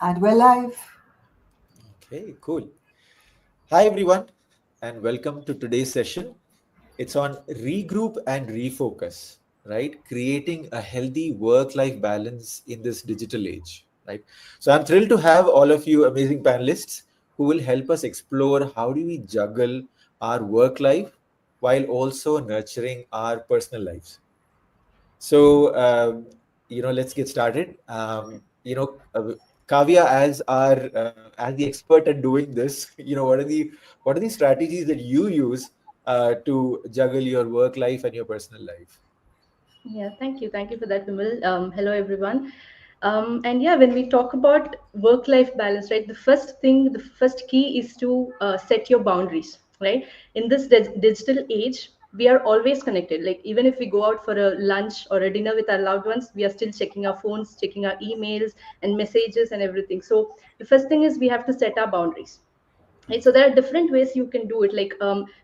And we're live. Okay, cool. Hi, everyone, and welcome to today's session. It's on regroup and refocus, right? Creating a healthy work life balance in this digital age, right? So, I'm thrilled to have all of you amazing panelists who will help us explore how do we juggle our work life while also nurturing our personal lives. So, let's get started. Kavya, as the expert at doing this, what are the strategies that you use to juggle your work life and your personal life? Yeah, thank you. Thank you for that, Vimal. Hello, everyone. And yeah, when we talk about work-life balance, right, the first key is to set your boundaries, right? In this digital age, we are always connected. Like, even if we go out for a lunch or a dinner with our loved ones, we are still checking our phones, checking our emails and messages and everything. So the first thing is we have to set our boundaries, right? So there are different ways you can do it. Like,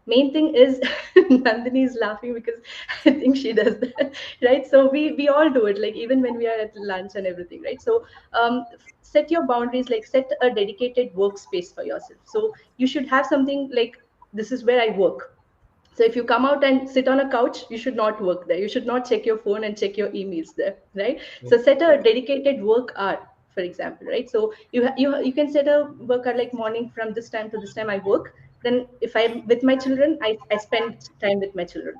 main thing is Nandini is laughing because I think she does that, right? So we all do it, like even when we are at lunch and everything, right? So set your boundaries, like set a dedicated workspace for yourself. So you should have something like, this is where I work. So if you come out and sit on a couch, you should not work there. You should not check your phone and check your emails there, right? So set a dedicated work hour, for example, right? So you can set a work hour like morning from this time to this time I work. Then if I'm with my children, I spend time with my children,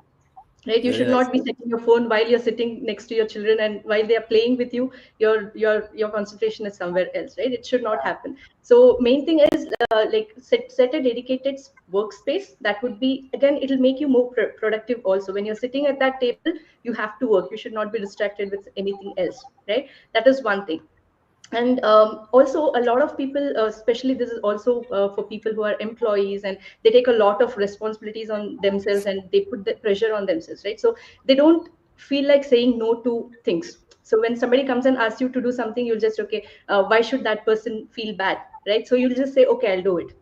right? You Very should nice. not be checking your phone while you're sitting next to your children, and while they are playing with you, your concentration is somewhere else, right? It should not happen. So main thing is, like, set a dedicated workspace. That would be, again, it'll make you more productive also. When you're sitting at that table, you have to work. You should not be distracted with anything else, right? That is one thing. And also, a lot of people, especially this is also for people who are employees, and they take a lot of responsibilities on themselves and they put the pressure on themselves, right? So they don't feel like saying no to things. So when somebody comes and asks you to do something, you'll just, okay, why should that person feel bad, right? So you'll just say, okay, I'll do it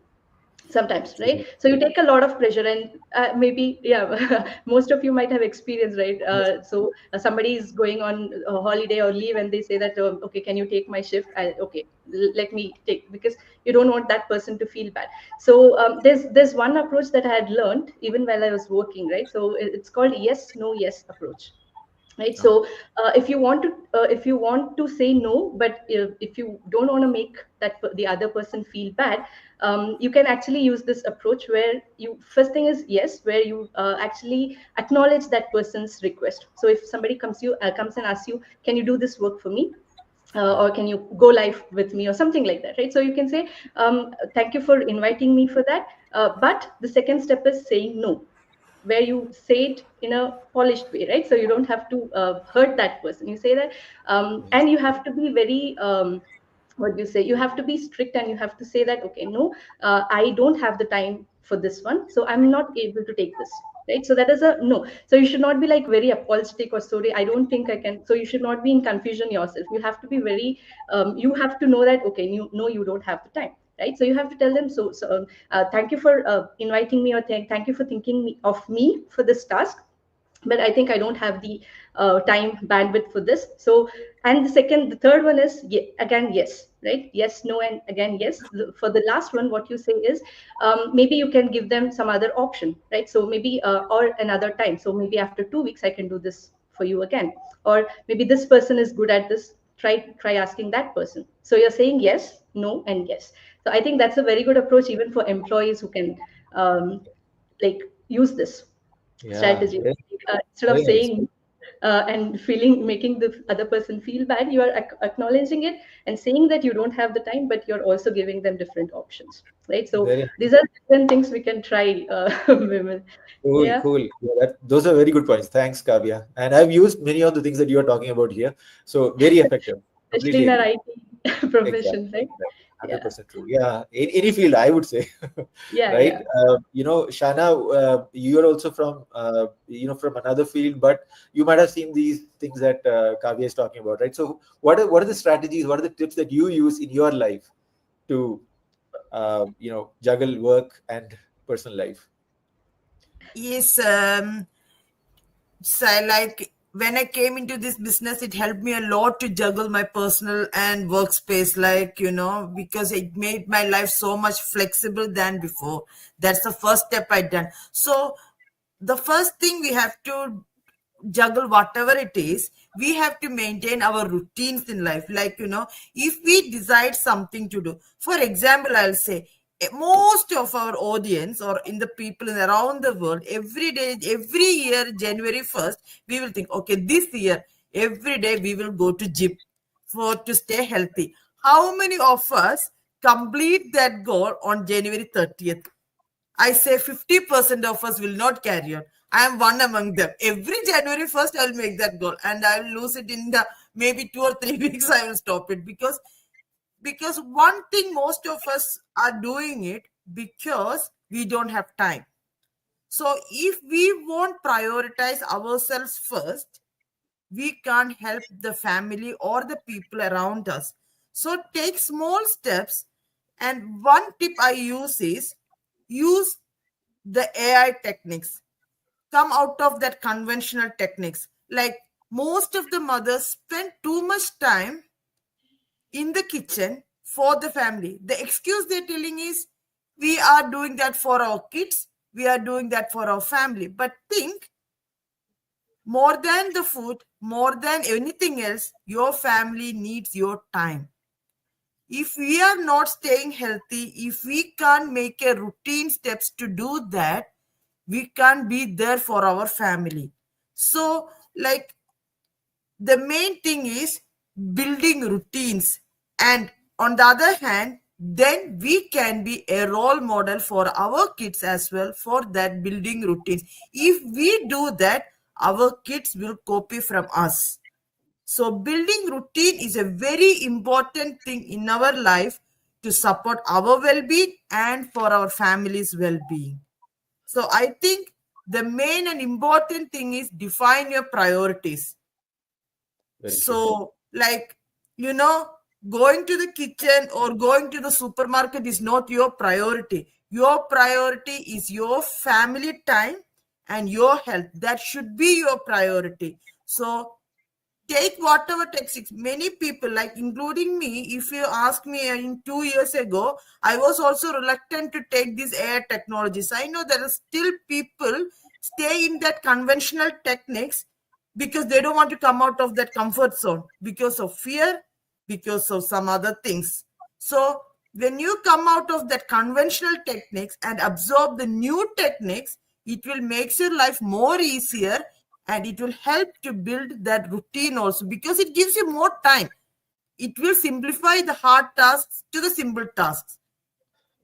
sometimes, right? So you take a lot of pressure. And maybe, yeah, most of you might have experience, right? So somebody is going on a holiday or leave, and they say that, okay, can you take my shift? Okay, let me take, because you don't want that person to feel bad. So there's one approach that I had learned even while I was working, right? So it's called yes no yes approach, right? Oh, So if you want to say no, but if you don't want to make the other person feel bad, you can actually use this approach where you, first thing is yes, where you actually acknowledge that person's request. So if somebody comes and asks you, can you do this work for me, or can you go live with me, or something like that, right? So you can say, thank you for inviting me for that, but the second step is saying no, where you say it in a polished way, right? So you don't have to hurt that person. You say that, yes. and you have to be very, what do you say, you have to be strict, and you have to say that, okay, no, I don't have the time for this one, so I'm not able to take this, right? So that is a no. So you should not be like very apologetic or sorry, I don't think I can. So you should not be in confusion yourself. You have to be very, you have to know that, okay, you know, you don't have the time, right? So you have to tell them, thank you for inviting me, or thank you for thinking of me for this task, but I think I don't have the time bandwidth for this. So, and the third one is, again, yes, right? Yes, no, and again, yes. For the last one, what you say is, maybe you can give them some other option, right? So maybe, or another time. So maybe after 2 weeks, I can do this for you again. Or maybe this person is good at this. Try asking that person. So you're saying yes, no, and yes. So I think that's a very good approach, even for employees who can, like, use this Yeah, strategy. very, Instead of very nice. saying and making the other person feel bad, you are acknowledging it and saying that you don't have the time, but you're also giving them different options, right? So Very these are different things we can try, women. cool, Yeah, cool. Yeah, those are very good points. Thanks, Kavya. And I've used many of the things that you are talking about here. So very effective. especially Completely in our agree. IT Exactly. profession, right? Exactly. Yeah, 100% true. Yeah. In any field, I would say. yeah, Right. yeah. Shana, you're also from another field, but you might have seen these things that Kavya is talking about, right? So what are the strategies, what are the tips that you use in your life to, juggle work and personal life? Yes, so like when I came into this business, it helped me a lot to juggle my personal and workspace, like, because it made my life so much flexible than before. That's the first step I done. So the first thing we have to juggle, whatever it is, we have to maintain our routines in life. Like, if we decide something to do, for example, I'll say, most of our audience or in the people around the world, every day, every year, January 1st, we will think, okay, this year, every day we will go to gym for to stay healthy. How many of us complete that goal on January 30th? I say 50% of us will not carry on. I am one among them. Every January 1st, I'll make that goal and I'll lose it in the maybe 2 or 3 weeks. I will stop it because one thing, most of us are doing it because we don't have time. So if we won't prioritize ourselves first, we can't help the family or the people around us. So take small steps. And one tip I use is use the AI techniques. Come out of that conventional techniques. Like, most of the mothers spend too much time in the kitchen for the family. The excuse they're telling is, we are doing that for our kids, we are doing that for our family. But think, more than the food, more than anything else, your family needs your time. If we are not staying healthy, if we can't make a routine steps to do that, we can't be there for our family. So, like, the main thing is building routines. And on the other hand, then we can be a role model for our kids as well for that building routines. If we do that, our kids will copy from us. So building routine is a very important thing in our life to support our well-being and for our family's well-being. So I think the main and important thing is define your priorities. Very true. So, like, going to the kitchen or going to the supermarket is not your priority. Your priority is your family time and your health. That should be your priority. So, take whatever takes it. Many people, like including me, if you ask me in 2 years ago, I was also reluctant to take these AI technologies. I know there are still people stay in that conventional techniques because they don't want to come out of that comfort zone because of fear, because of some other things. So when you come out of that conventional techniques and absorb the new techniques, it will make your life more easier, and it will help to build that routine also because it gives you more time. It will simplify the hard tasks to the simple tasks.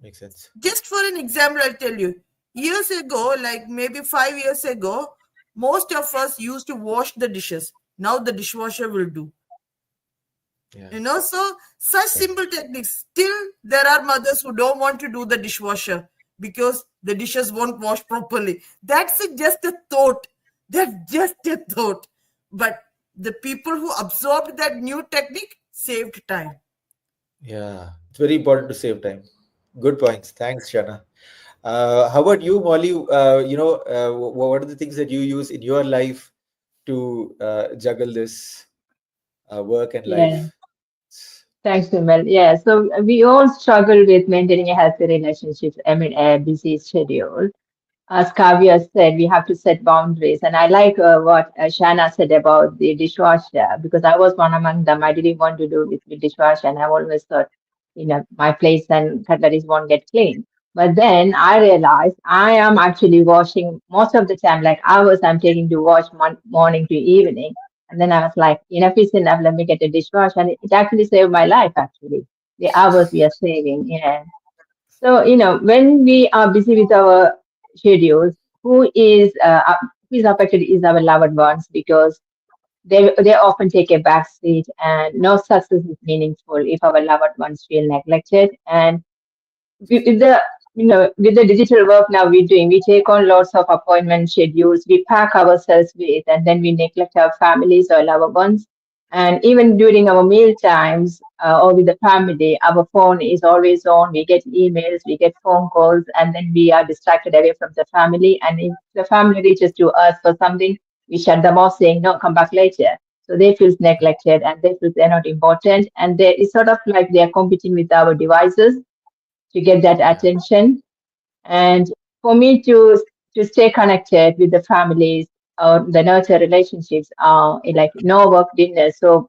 Makes sense. Just for an example, I'll tell you, years ago, like maybe 5 years ago, most of us used to wash the dishes. Now the dishwasher will do. Yeah. So such simple techniques. Still, there are mothers who don't want to do the dishwasher because the dishes won't wash properly. That's just a thought. That's just a thought. But the people who absorbed that new technique saved time. Yeah. It's very important to save time. Good points. Thanks, Shana. How about you, Molly? What are the things that you use in your life to juggle this work and Yeah, life? thanks, Vimal. Yeah, so we all struggle with maintaining a healthy relationship. I mean, a busy schedule. As Kavya said, we have to set boundaries. And I like what Shana said about the dishwasher because I was one among them. I didn't want to do with the dishwasher, and I always thought, my plates and cutleries won't get clean. But then I realized I am actually washing most of the time, like hours I'm taking to wash morning to evening. And then I was like, enough is enough. Let me get a dishwasher. And it actually saved my life, actually, the hours we are saving. Yeah. So, when we are busy with our schedules, who is affected is our loved ones because they often take a back seat, and no success is meaningful if our loved ones feel neglected. And with the with the digital work now we're doing, we take on lots of appointment schedules, we pack ourselves with, and then we neglect our families or loved ones. And even during our meal times or with the family, our phone is always on. We get emails, we get phone calls, and then we are distracted away from the family. And if the family reaches to us for something, we shut them off saying, no, come back later. So they feel neglected and they feel they're not important. And it's sort of like they're competing with our devices to get that Yeah. attention. And for me to stay connected with the families or the nurture relationships are like no work dinner. So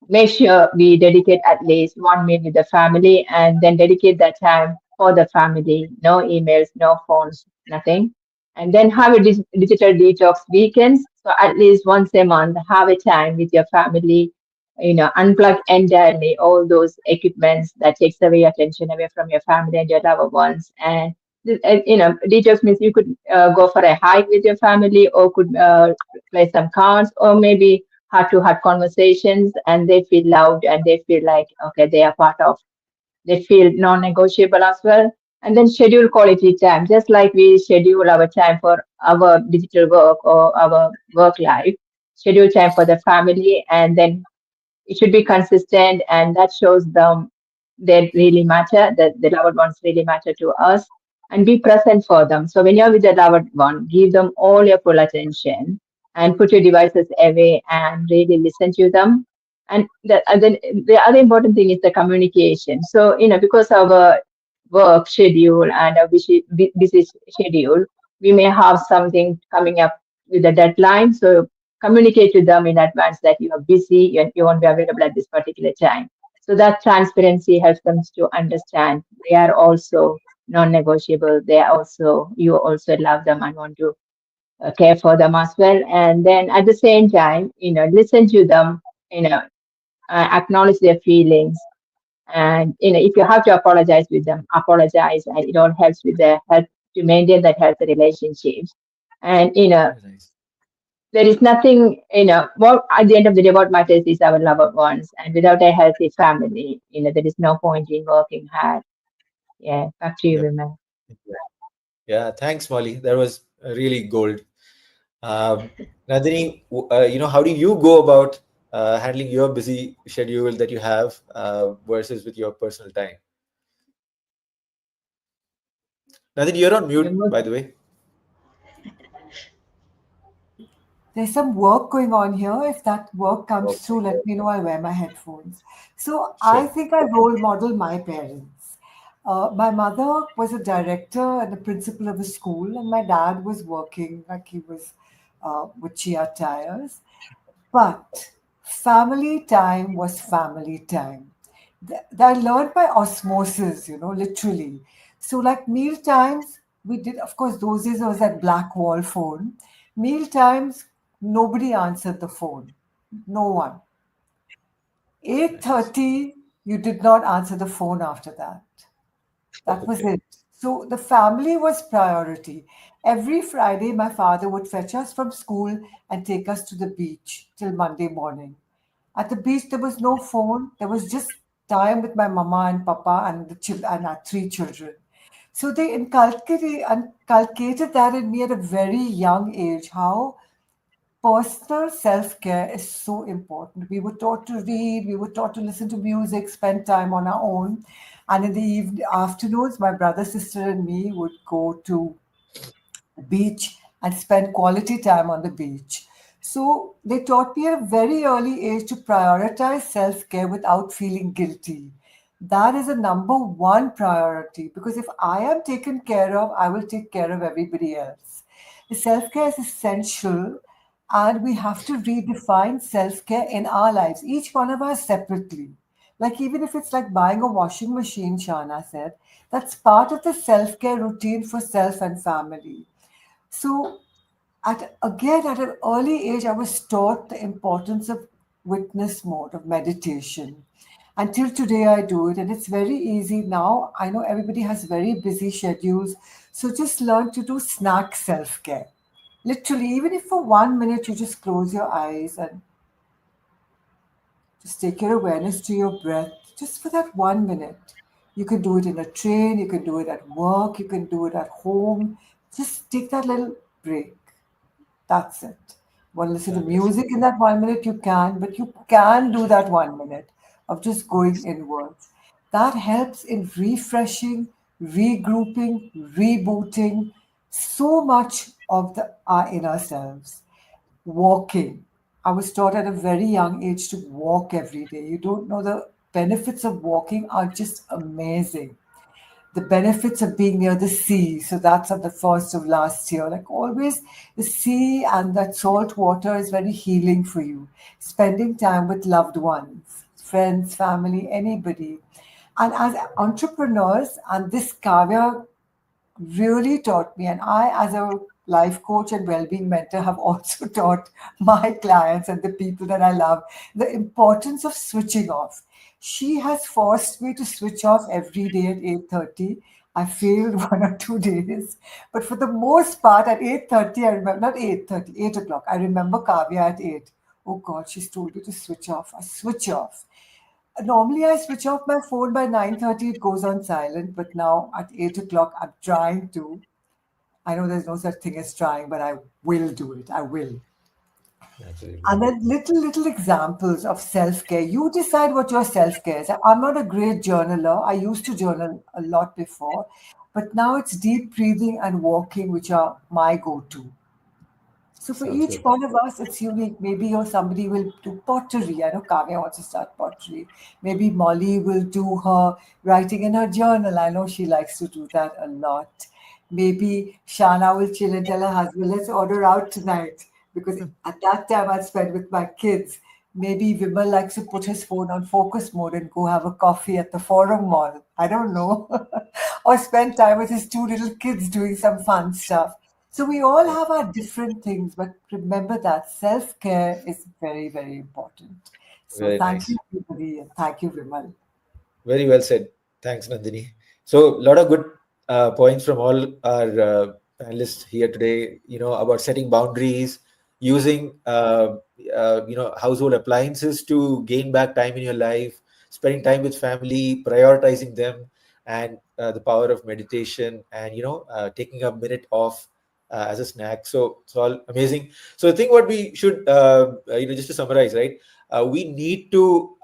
make sure we dedicate at least 1 meal with the family and then dedicate that time for the family. No emails, no phones, nothing. And then have a digital detox weekends. So at least once a month, have a time with your family, unplug entirely all those equipments that takes away attention away from your family and your loved ones. And, detox means you could go for a hike with your family or could play some cards or maybe heart-to-heart conversations, and they feel loved and they feel like okay they are part of, they feel non-negotiable as well. And then schedule quality time, just like we schedule our time for our digital work or our work life, schedule time for the family, and then it should be consistent, and that shows them they really matter, that the loved ones really matter to us, and be present for them. So when you're with the loved one, give them all your full attention and put your devices away and really listen to them. And then the other important thing is the communication. So, because of our work schedule and a busy schedule, we may have something coming up with a deadline. So communicate to them in advance that you are busy and you won't be available at this particular time. So that transparency helps them to understand they are also non-negotiable. They are also, you also love them and want to care for them as well. And then at the same time, listen to them, acknowledge their feelings. And, if you have to apologize with them, apologize. And it all helps with the help to maintain that healthy relationships. And, Very nice. there is nothing, what at the end of the day, what matters is our loved ones. And without a healthy family, there is no point in working hard. Yeah, back to you, Yep. women. Yeah. Thanks, Molly. That was really gold. Um, Nandini, how do you go about handling your busy schedule that you have versus with your personal time? Nandini, you're on mute, by the way. There's some work going on here. If that work comes Okay. through, let me know. I'll wear my headphones. So I Sure. think I role model my parents. My mother was a director and a principal of a school, and my dad was working like he was with Chia Tires. But family time was family time. I learned by osmosis, literally. So, like meal times, we did, of course, those days was that black wall phone. Meal times, nobody answered the phone. No one. Nice. 8:30, you did not answer the phone after that. That was Okay. it. So the family was priority. Every Friday, my father would fetch us from school and take us to the beach till Monday morning. At the beach, there was no phone. There was just time with my mama and papa and and our three children. So they inculcated that in me at a very young age. How personal self care is so important. We were taught to read, we were taught to listen to music, spend time on our own. And in the afternoons, my brother, sister, and me would go to the beach and spend quality time on the beach. So they taught me at a very early age to prioritize self care without feeling guilty. That is a number one priority because if I am taken care of, I will take care of everybody else. The self care is essential and we have to redefine self care in our lives, each one of us separately. Like, even if it's like buying a washing machine, Shana said, that's part of the self care routine for self and family. So, at an early age, I was taught the importance of witness mode, of meditation. Until today, I do it, and it's very easy now. I know everybody has very busy schedules, so just learn to do snack self care. Literally, even if for 1 minute you just close your eyes and just take your awareness to your breath, just for that 1 minute. You can do it in a train, you can do it at work, you can do it at home. Just take that little break. That's it. Want to listen to music in Understood. that 1 minute? You can, but you can do that 1 minute of just going inwards. That helps in refreshing, regrouping, rebooting so much of our inner selves. walking. I was taught at a very young age to walk every day. You don't know, the benefits of walking are just amazing. The benefits of being near the sea. So that's at the first of last year. Like always, the sea and that salt water is very healing for you. Spending time with loved ones, friends, family, anybody. And as entrepreneurs, and this Kavya really taught me, and I, as a life coach and well-being mentor, have also taught my clients and the people that I love the importance of switching off. She has forced me to switch off every day at 8:30. I failed 1 or 2 days, but for the most part at 8:30, I remember, not 8:30, 8 o'clock. I remember Kavya at 8. Oh God, she's told you to switch off. I switch off. Normally, I switch off my phone by 9:30. It goes on silent, but now at 8 o'clock, I'm trying to. I know there's no such thing as trying, but I will do it. I will. Absolutely. And then little examples of self care. You decide what your self care is. I'm not a great journaler. I used to journal a lot before, but now it's deep breathing and walking, which are my go-to. So for Sounds each good. one of us, it's unique. Maybe or somebody will do pottery. I know Kavya wants to start pottery. Maybe Molly will do her writing in her journal. I know she likes to do that a lot. Maybe Shana will chill and tell her husband, let's order out tonight. Because at that time I'd spend with my kids. Maybe Vimal likes to put his phone on focus mode and go have a coffee at the Forum Mall. I don't know. Or spend time with his two little kids doing some fun stuff. So we all have our different things, but remember that self-care is very, very important. So Very thank you, nice. everybody, and thank you, Vimal. Very well said. Thanks, Nandini. So, a lot of good points from all our panelists here today. About setting boundaries, using household appliances to gain back time in your life, spending time with family, prioritizing them, and the power of meditation, and taking a minute off as a snack. So it's all amazing. So I think what we should, just to summarize, right? We need to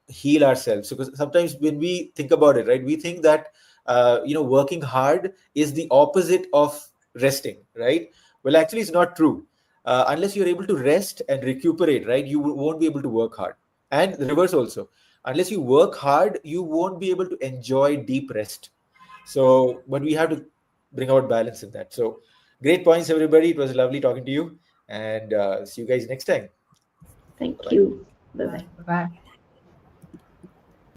heal ourselves, because sometimes when we think about it, right, we think that working hard is the opposite of resting, right? Well, actually it's not true. Unless you're able to rest and recuperate, right, you won't be able to work hard. And the reverse also, unless you work hard, you won't be able to enjoy deep rest. So but we have to bring out balance in that. So great points, everybody. It was lovely talking to you, and see you guys next time. Thank Bye. you. Bye bye. Bye.